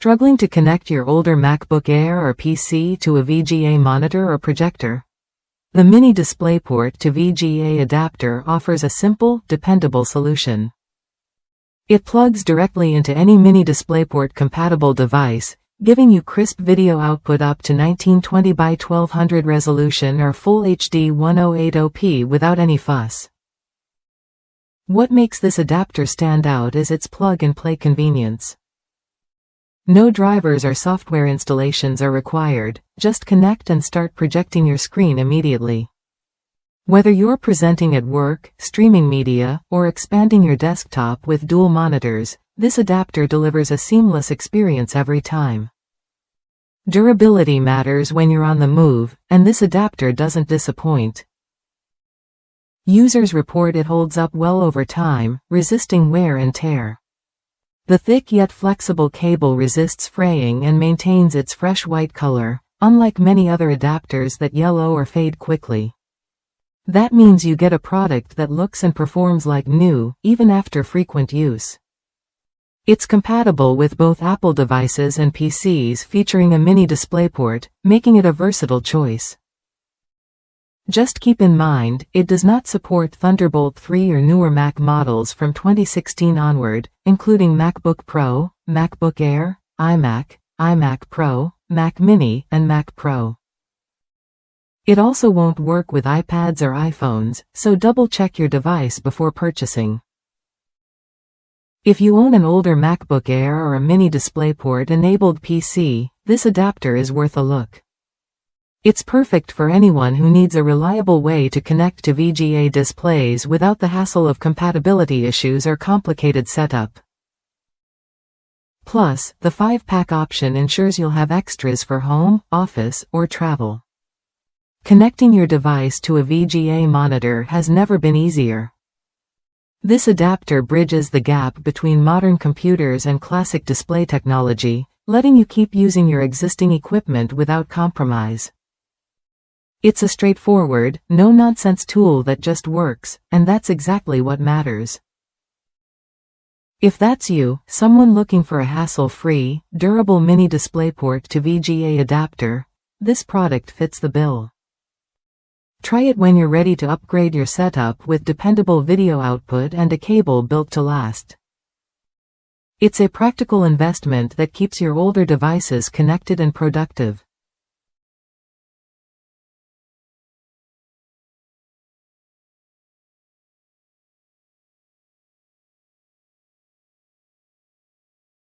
Struggling to connect your older MacBook Air or PC to a VGA monitor or projector? The Mini DisplayPort to VGA adapter offers a simple, dependable solution. It plugs directly into any Mini DisplayPort-compatible device, giving you crisp video output up to 1920 by 1200 resolution or Full HD 1080p without any fuss. What makes this adapter stand out is its plug-and-play convenience. No drivers or software installations are required, just connect and start projecting your screen immediately. Whether you're presenting at work, streaming media, or expanding your desktop with dual monitors, this adapter delivers a seamless experience every time. Durability matters when you're on the move, and this adapter doesn't disappoint. Users report it holds up well over time, resisting wear and tear. The thick yet flexible cable resists fraying and maintains its fresh white color, unlike many other adapters that yellow or fade quickly. That means you get a product that looks and performs like new, even after frequent use. It's compatible with both Apple devices and PCs, featuring a Mini DisplayPort, making it a versatile choice. Just keep in mind, it does not support Thunderbolt 3 or newer Mac models from 2016 onward, including MacBook Pro, MacBook Air, iMac, iMac Pro, Mac Mini, and Mac Pro. It also won't work with iPads or iPhones, so double-check your device before purchasing. If you own an older MacBook Air or a Mini DisplayPort-enabled PC, this adapter is worth a look. It's perfect for anyone who needs a reliable way to connect to VGA displays without the hassle of compatibility issues or complicated setup. Plus, the 5-pack option ensures you'll have extras for home, office, or travel. Connecting your device to a VGA monitor has never been easier. This adapter bridges the gap between modern computers and classic display technology, letting you keep using your existing equipment without compromise. It's a straightforward, no-nonsense tool that just works, and that's exactly what matters. If that's you, someone looking for a hassle-free, durable Mini DisplayPort to VGA adapter, this product fits the bill. Try it when you're ready to upgrade your setup with dependable video output and a cable built to last. It's a practical investment that keeps your older devices connected and productive.